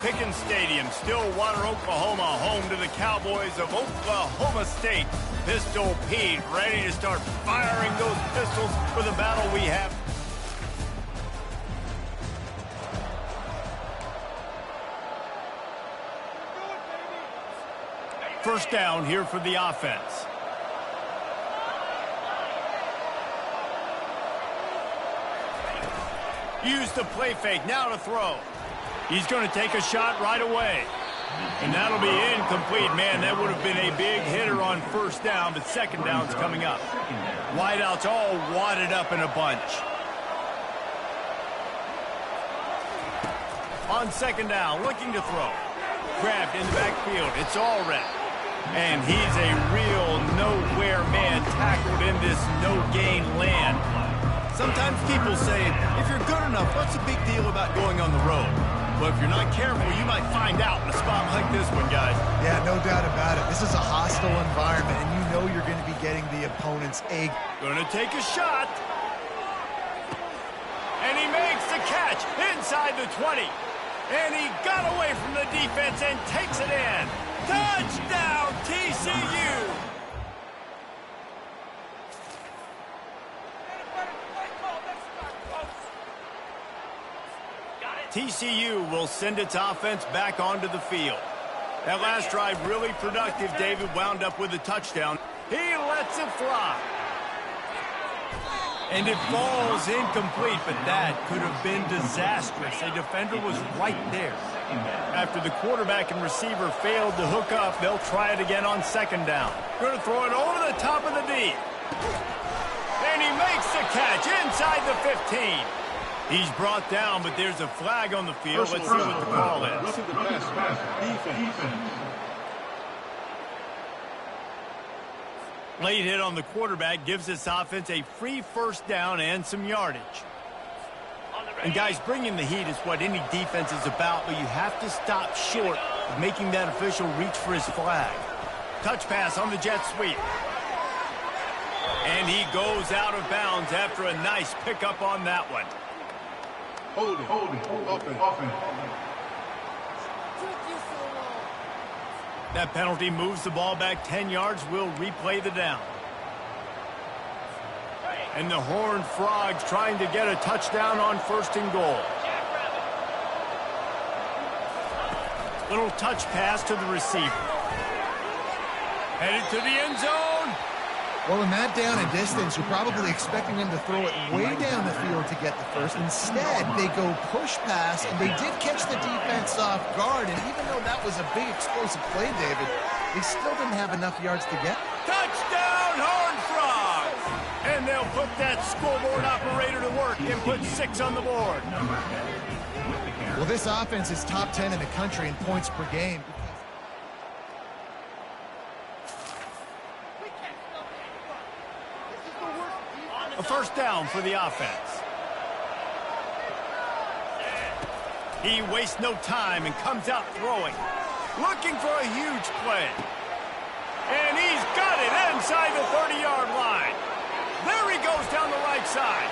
Pickens Stadium, Stillwater, Oklahoma, home to the Cowboys of Oklahoma State. Pistol Pete ready to start firing those pistols for the battle we have. First down here for the offense. Use the play fake, now to throw. He's going to take a shot right away. And that'll be incomplete. Man, that would have been a big hitter on first down, but second down's coming up. Wideouts all wadded up in a bunch. On second down, looking to throw. Grabbed in the backfield. It's all red. And he's a real nowhere man tackled in this no-gain land. Sometimes people say, if you're good enough, what's the big deal about going on the road? But if you're not careful, you might find out in a spot like this one, guys. Yeah, no doubt about it. This is a hostile environment, and you know you're going to be getting the opponent's egg. Going to take a shot. And he makes the catch inside the 20. And he got away from the defense and takes it in. Touchdown, TCU! TCU will send its offense back onto the field. That last drive really productive. David wound up with a touchdown. He lets it fly. And it falls incomplete, but that could have been disastrous. A defender was right there. After the quarterback and receiver failed to hook up, they'll try it again on second down. Going to throw it over the top of the D. And he makes the catch inside the 15. He's brought down, but there's a flag on the field. Let's see what the call is. Late hit on the quarterback gives this offense a free first down and some yardage. And guys, bringing the heat is what any defense is about, but you have to stop short of making that official reach for his flag. Touch pass on the jet sweep. And he goes out of bounds after a nice pickup on that one. Hold it, open. That penalty moves the ball back 10 yards. We'll replay the down. And the Horned Frogs trying to get a touchdown on first and goal. Little touch pass to the receiver. Headed to the end zone. Well, in that down and distance, you're probably expecting them to throw it way down the field to get the first. Instead, they go push pass, and they did catch the defense off guard. And even though that was a big explosive play, David, they still didn't have enough yards to get. Touchdown, Horned Frogs! And they'll put that scoreboard operator to work and put 6 on the board. Well, this offense is top 10 in the country in points per game. A first down for the offense. He wastes no time and comes out throwing. Looking for a huge play. And he's got it inside the 30-yard line. There he goes down the right side.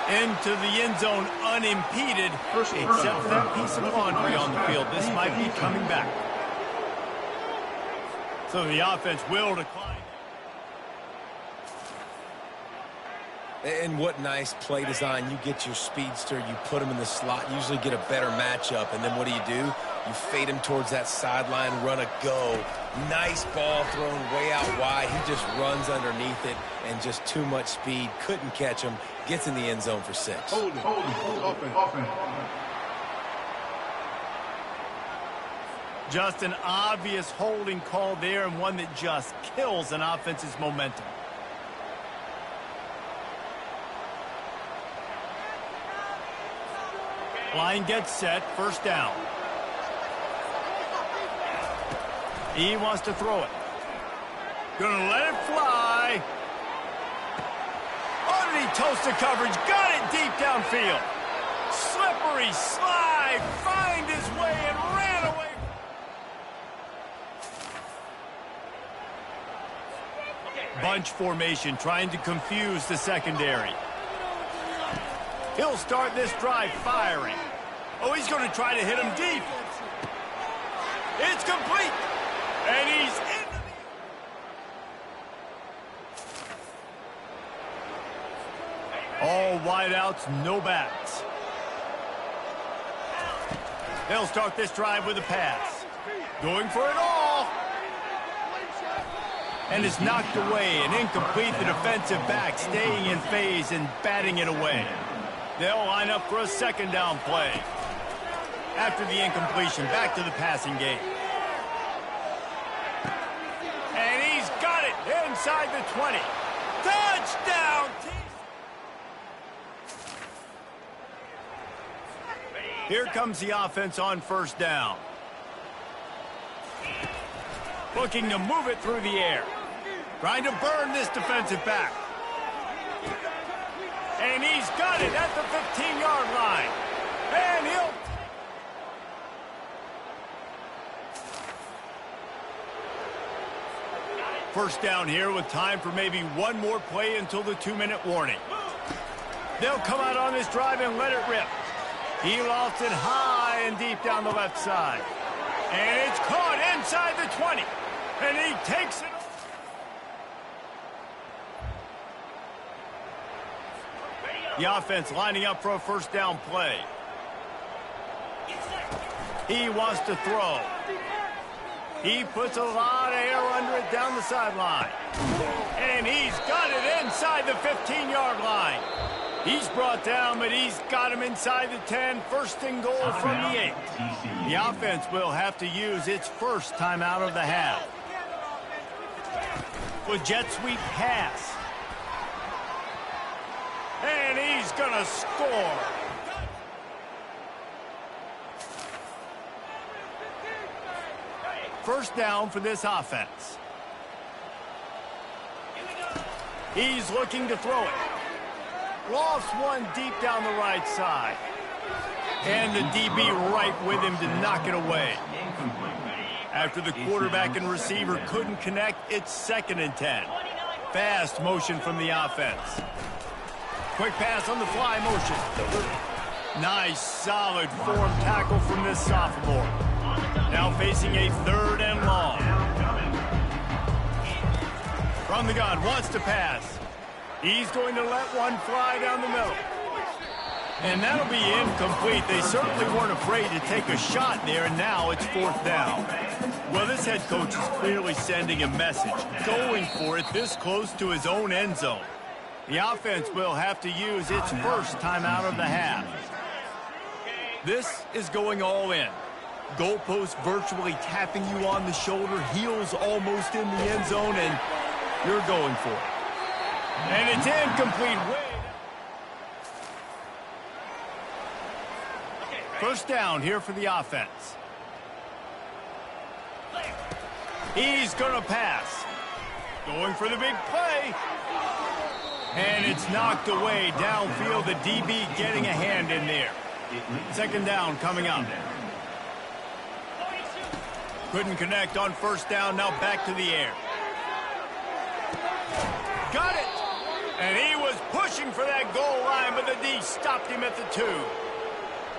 Into the end zone unimpeded, except for that piece of laundry on the field. This might be coming back. So the offense will decline. And what nice play design. You get your speedster, you put him in the slot, usually get a better matchup, and then what do? You fade him towards that sideline, run a go. Nice ball thrown way out wide. He just runs underneath it, and just too much speed. Couldn't catch him. Gets in the end zone for 6. Hold it, open. Just an obvious holding call there, and one that just kills an offense's momentum. Line gets set, first down. He wants to throw it. Gonna let it fly. Underneath toast to coverage, got it deep downfield. Slippery slide, find his way and ran away. Bunch formation, trying to confuse the secondary. He'll start this drive firing. Oh, he's going to try to hit him deep. It's complete. And he's in. All wideouts, no backs. They'll start this drive with a pass. Going for it all. And is knocked away and incomplete. The defensive back staying in phase and batting it away. They'll line up for a second down play. After the incompletion, back to the passing game. And he's got it inside the 20. Touchdown! Here comes the offense on first down. Looking to move it through the air. Trying to burn this defensive back. And he's got it at the 15-yard line. And he'll... First down here with time for maybe one more play until the 2-minute warning. They'll come out on this drive and let it rip. He lofts it high and deep down the left side. And it's caught inside the 20. And he takes it. The offense lining up for a first down play. He wants to throw. He puts a lot of air under it down the sideline. And he's got it inside the 15-yard line. He's brought down, but he's got him inside the 10. First and goal from the 8. The offense will have to use its first timeout of the half. With jet sweep pass. And he's going to score. First down for this offense. He's looking to throw it. Lofts one deep down the right side. And the DB right with him to knock it away. After the quarterback and receiver couldn't connect, it's 2nd and 10. Fast motion from the offense. Quick pass on the fly motion. Nice, solid form tackle from this sophomore. Now facing a 3rd and long. From the gun, wants to pass. He's going to let one fly down the middle. And that'll be incomplete. They certainly weren't afraid to take a shot there, and now it's 4th down. Well, this head coach is clearly sending a message, going for it this close to his own end zone. The offense will have to use its first timeout of the half. This is going all in. Goalpost virtually tapping you on the shoulder, heels almost in the end zone, and you're going for it. And it's incomplete. First down here for the offense. He's going to pass. Going for the big play. And it's knocked away downfield. The DB getting a hand in there. 2nd down coming up. Couldn't connect on first down. Now back to the air. Got it. And he was pushing for that goal line, but the D stopped him at the 2.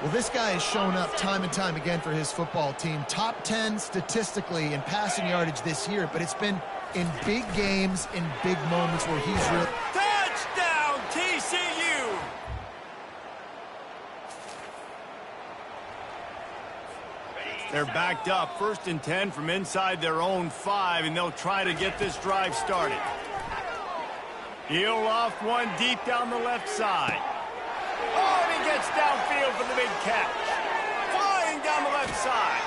Well, this guy has shown up time and time again for his football team. Top 10 statistically in passing yardage this year, but it's been in big games, in big moments where he's really... Touchdown, TCU! They're backed up, 1st and 10 from inside their own 5, and they'll try to get this drive started. He'll loft one deep down the left side. Oh, and he gets downfield for the big catch. Flying down the left side.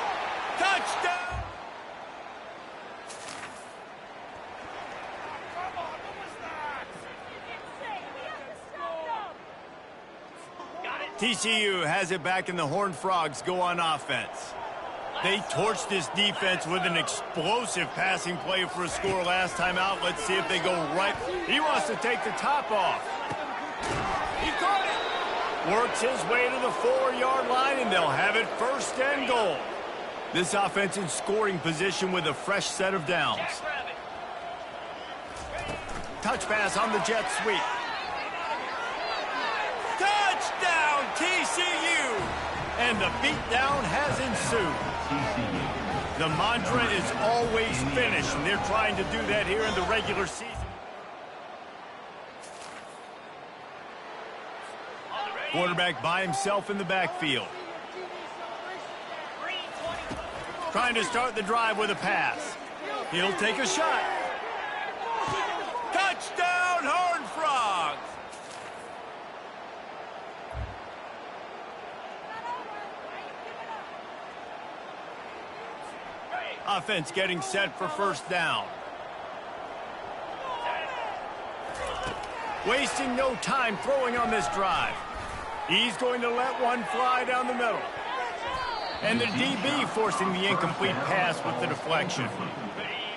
Touchdown! TCU has it back, and the Horned Frogs go on offense. They torched this defense with an explosive passing play for a score last time out. Let's see if they go right. He wants to take the top off. He caught it. Works his way to the 4-yard line, and they'll have it 1st and goal. This offense in scoring position with a fresh set of downs. Touch pass on the jet sweep. Touchdown, TCU! And the beatdown has ensued. The mantra is always finish, and they're trying to do that here in the regular season. Quarterback by himself in the backfield. Trying to start the drive with a pass. He'll take a shot. Touchdown, Horned Frogs! Offense getting set for first down. Wasting no time throwing on this drive. He's going to let one fly down the middle. And the DB forcing the incomplete pass with the deflection.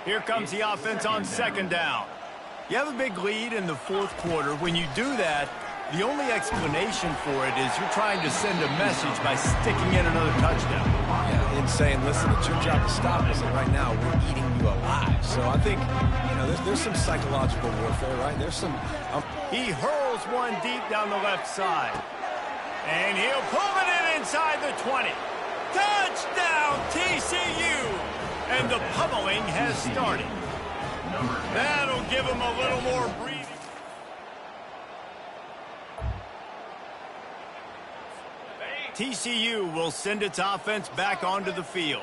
Here comes the offense on second down. You have a big lead in the fourth quarter. When you do that, the only explanation for it is you're trying to send a message by sticking in another touchdown. Yeah, and saying, listen, it's your job to stop us, and right now we're eating you alive. So I think, you know, there's some psychological warfare, right? There's some... He hurls one deep down the left side. And he'll pull it in inside the 20. Touchdown, TCU! And the pummeling has started. That'll give him a little more breathing. TCU will send its offense back onto the field.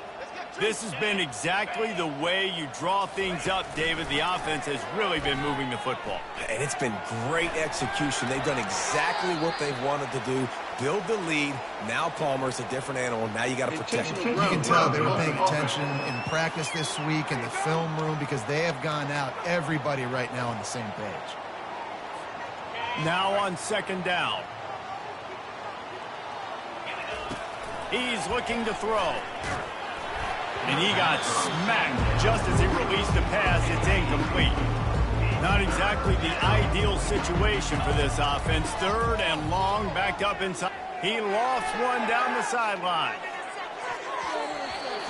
This has been exactly the way you draw things up, David. The offense has really been moving the football. And it's been great execution. They've done exactly what they've wanted to do. Build the lead. Now Palmer's a different animal. Now you got to protect him. You can tell they were paying attention in practice this week in the film room because they have gone out, everybody right now on the same page. Now on second down. He's looking to throw. And he got smacked just as he released the pass. It's incomplete. Not exactly the ideal situation for this offense. Third and long, backed up inside. He lofts one down the sideline.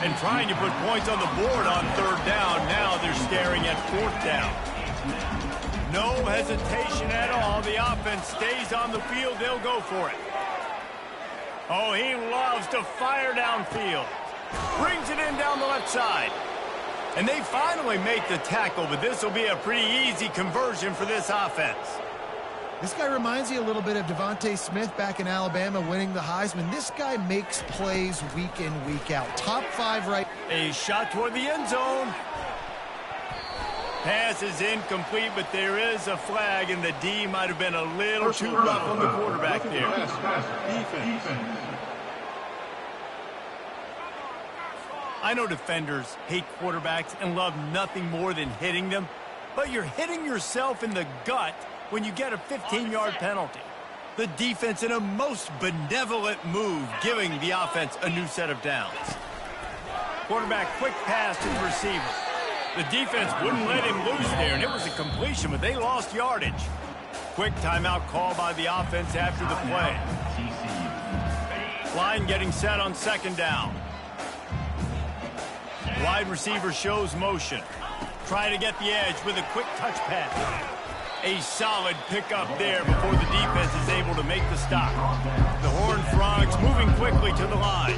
And trying to put points on the board on third down. Now they're staring at fourth down. No hesitation at all. The offense stays on the field. They'll go for it. Oh, he loves to fire downfield. Brings it in down the left side. And they finally make the tackle, but this will be a pretty easy conversion for this offense. This guy reminds you a little bit of Devontae Smith back in Alabama winning the Heisman. This guy makes plays week in, week out. Top 5 right. A shot toward the end zone. Pass is incomplete, but there is a flag, and the D might have been a little too rough on the quarterback there. Defense. I know defenders hate quarterbacks and love nothing more than hitting them, but you're hitting yourself in the gut when you get a 15-yard penalty. The defense in a most benevolent move, giving the offense a new set of downs. Quarterback quick pass to the receiver. The defense wouldn't let him loose there, and it was a completion, but they lost yardage. Quick timeout call by the offense after the play. Line getting set on second down. Wide receiver shows motion. Trying to get the edge with a quick touch pass. A solid pickup there before the defense is able to make the stop. The Horned Frogs moving quickly to the line.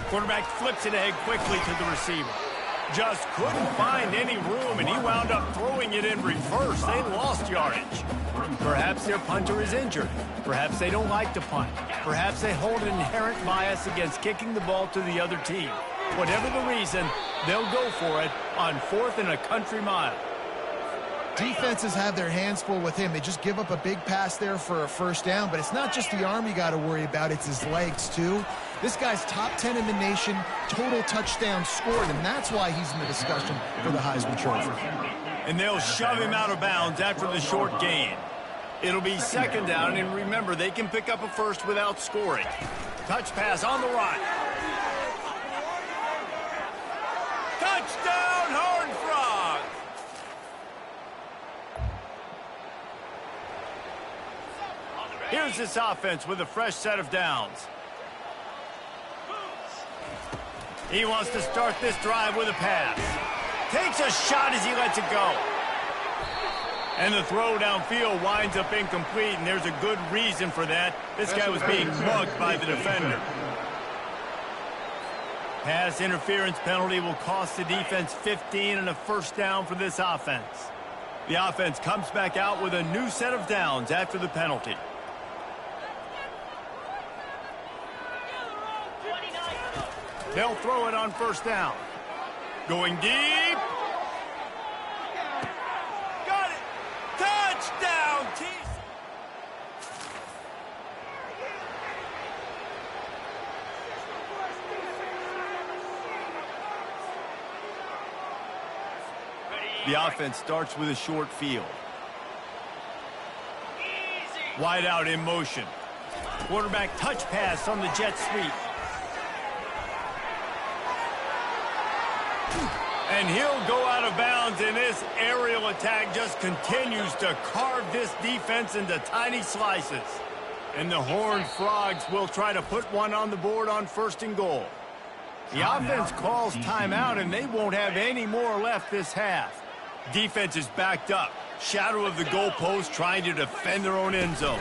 Quarterback flips it ahead quickly to the receiver. Just couldn't find any room, and he wound up throwing it in reverse. They lost yardage. Perhaps their punter is injured. Perhaps they don't like to punt. Perhaps they hold an inherent bias against kicking the ball to the other team. Whatever the reason, they'll go for it on 4th and a country mile. Defenses have their hands full with him. They just give up a big pass there for a first down, but it's not just the arm you got to worry about, it's his legs too. This guy's top 10 in the nation, total touchdowns scored, and that's why he's in the discussion for the Heisman Trophy. And they'll shove him out of bounds after the short gain. It'll be second down, and remember, they can pick up a first without scoring. Touch pass on the right. Touchdown, Horned Frogs! Here's this offense with a fresh set of downs. He wants to start this drive with a pass. Takes a shot as he lets it go. And the throw downfield winds up incomplete, and there's a good reason for that. This guy was being mugged by the defender. Pass interference penalty will cost the defense 15 and a first down for this offense. The offense comes back out with a new set of downs after the penalty. They'll throw it on first down. Going deep. Got it. Touchdown, TCU. The offense starts with a short field. Wide out in motion. Quarterback touch pass on the jet sweep. And he'll go out of bounds, and this aerial attack just continues to carve this defense into tiny slices. And the Horned Frogs will try to put one on the board on 1st and goal. The offense calls timeout, and they won't have any more left this half. Defense is backed up. Shadow of the goalpost trying to defend their own end zone.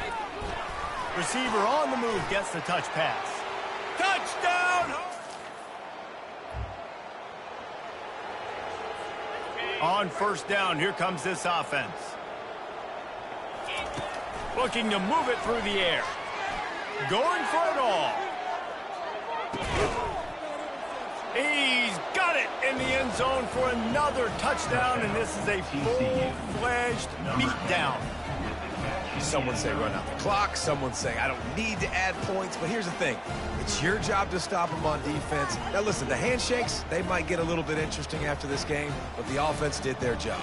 Receiver on the move gets the touch pass. Touchdown! On first down, here comes this offense. Looking to move it through the air. Going for it all. He's got it in the end zone for another touchdown, and this is a full-fledged beatdown. Someone say run out the clock. Someone say I don't need to add points. But here's the thing. It's your job to stop them on defense. Now, listen, the handshakes, they might get a little bit interesting after this game, but the offense did their job.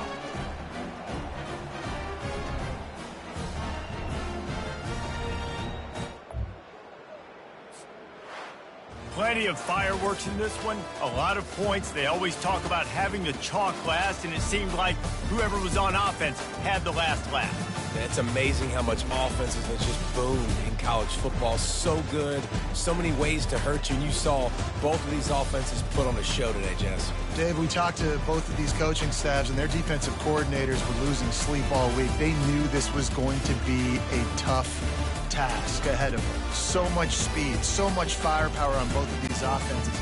Plenty of fireworks in this one. A lot of points. They always talk about having the chalk last, and it seemed like whoever was on offense had the last laugh. It's amazing how much offenses have just boomed in college football. So good. So many ways to hurt you. And you saw both of these offenses put on a show today, Jess. Dave, we talked to both of these coaching staffs, and their defensive coordinators were losing sleep all week. They knew this was going to be a tough task ahead of them. So much speed, so much firepower on both of these offenses.